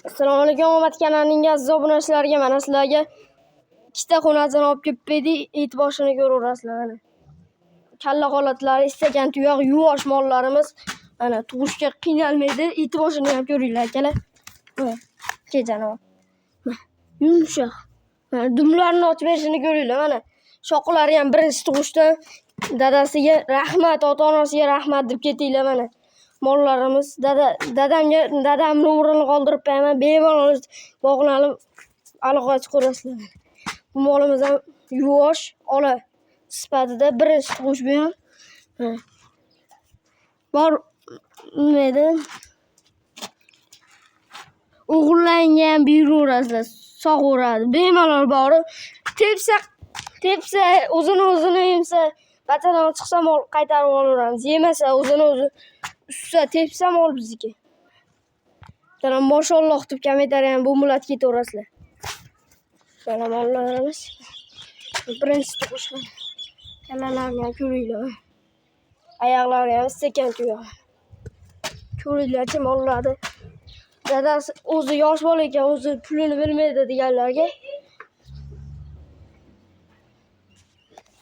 Assalomu alaykum, Omad kanalining aziz obunachilariga, mana sizlarga ikkita xonasini olib kelib berdik. E'tiborini ko'raverasizlar mana. Kalla holatlari, istagan tuyoq yuvosh mollarimiz mana tug'ishga qiynalmaydi. E'tiborini ham ko'ringlar akalar. Mana kechani. Yumshoq. Mana dumlarini ochib berishini ko'ringlar mana. Shoqlari ham birinchi tug'ishda dadasiga rahmat, ota-onasiga rahmat deb ketinglar mana. Mollarimiz dadamni o'rnini qoldirib qo'yaman, bemalol bog'lanib aloqa chiqarasizlar. Bu molimiz ham yuvosh, ola sifatida birinchi tug'ish bu ham. Bor nima edi? O'g'illarga ham buyuraverasizlar, sog'oradi. Bemalol borib tepsa o'zini yemsa, batadan chiqsa mol qaytarib olaveramiz. Yemasa o'zini usta tepsa mol bizniki. Mana mashalloh deb kommentariy ham bo'mlat ketaverasizlar. Mana mollarimiz birinchi tug'ishgan. Kallalarni ham ko'ringlar. Oyoqlari ham sekin tuyoq. Ko'ringlarchi mollarni. Dadasi o'zi yosh bola ekan, o'zi pulini bilmaydi deganlarga.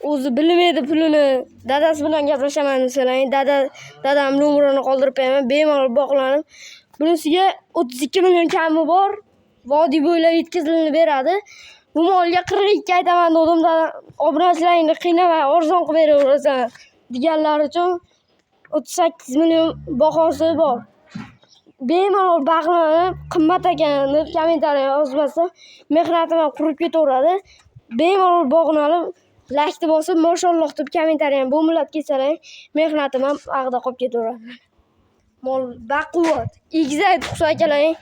O'zi bilmaydi pulini. Dadasi bilan gaplashaman desalang, dadam nomerini qoldirib qo'yaman, bemalol bog'lanib. Bunisiga 32 million kami bor. Vodiy bo'ylab yetkazilib beradi. Bu molga 42 aytaman dedim, obunachilaringni qiynamay arzon qilib beraverasan deganlar uchun 38 million bahosi bor. Bemalol bog'lanib, qimmat ekan deb kommentariy yozmasa, mehnatim ham qurib ketaveradi. Bemalol bog'lanib, laykni bosib, mashalloh deb kommentariy ham bo'mlat ketsalar, mehnatim ham ag'da qolib ketaveradi. Mol baquvvat, egizak tug'sa akalaring,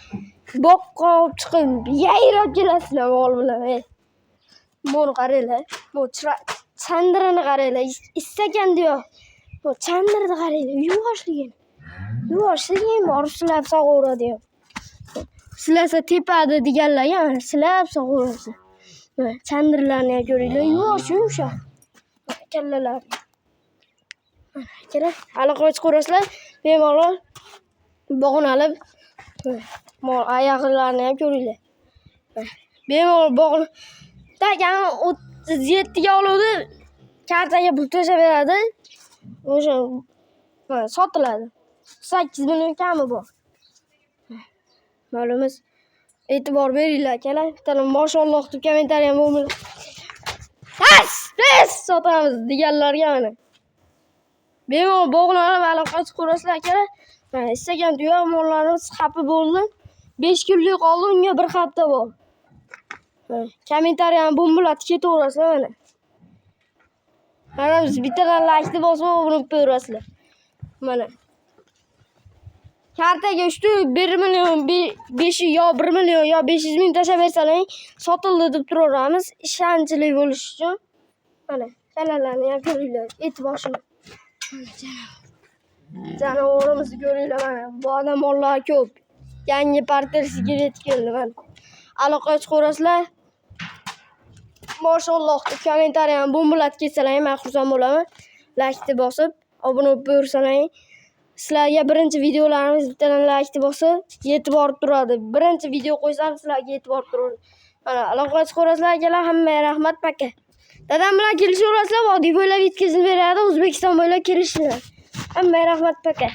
boqqa olib chiqib, yayrab kelasizlar mol bilan. Buni qaranglar, bu chandirini qaranglar, istagan diyor. Bu chandirni qaranglar, yuvoshligini borib silab sog'averadi. Silasa tepadi deganlarga mana silab sog'averadi. Mana chandirlarni ham ko'ringlar, yumshoq. Kallalar. Kerak, aloqa chiqarasizlar, bemalol bog'lanib, mol oyoqlarini ham ko'ringlar. Bemalol bog'lanib, tagan 37 ga oluvdi, kartaga pul tashlab beradi. O'sha sotiladi. 8 million kami bor. Molimiz e'tibor beringlar akalar. Bittalar mashalloh deb kommentariy ham bo'lmaydi. Biz sotamiz deganlarga mana. Bemalol bog'lanib aloqa chiqarasizlar akalar. Mana istagan tuyoq mollarimiz xafa bo'ldi. 5 kunlik qoldi, unga 1 hafta bor. Kommentariy ham bo'mlat ketaverasizlar mana. Mana biz bittadan laykni bosib o'rib qo'yasizlar. Mana. Kartaga 1 million, 5 yo 1 million yo 500 ming tashlab bersalar, sotildi deb turaveramiz, ishonchli bo'lish uchun. Mana, kallalarni ham ko'ringlar, e'tiborini. Janovorimizni ko'ringlar mana. Bu odam mollar ko'p. Yangi parter sigaret keldi mana. Aloqa chiqarasizlar. Mashalloh deb kommentariy ham bo'mlat ketsalar, men xursand bo'laman. Laykni bosib, obuna bo'lib ko'rsalar. Sizlarga birinchi videolarimiz bittadan laykni bosib, yetib borib turadi. Birinchi video qo'ysam sizlarga yetib borib turadi. Mana aloqa chiqarasizlar akalar, hammaga rahmat paka. Dadam bilan kelishaverasizlar, vodiy bo'ylab yetkazib beradi, O'zbekiston bo'ylab kelishinglar. Hammaga rahmat paka.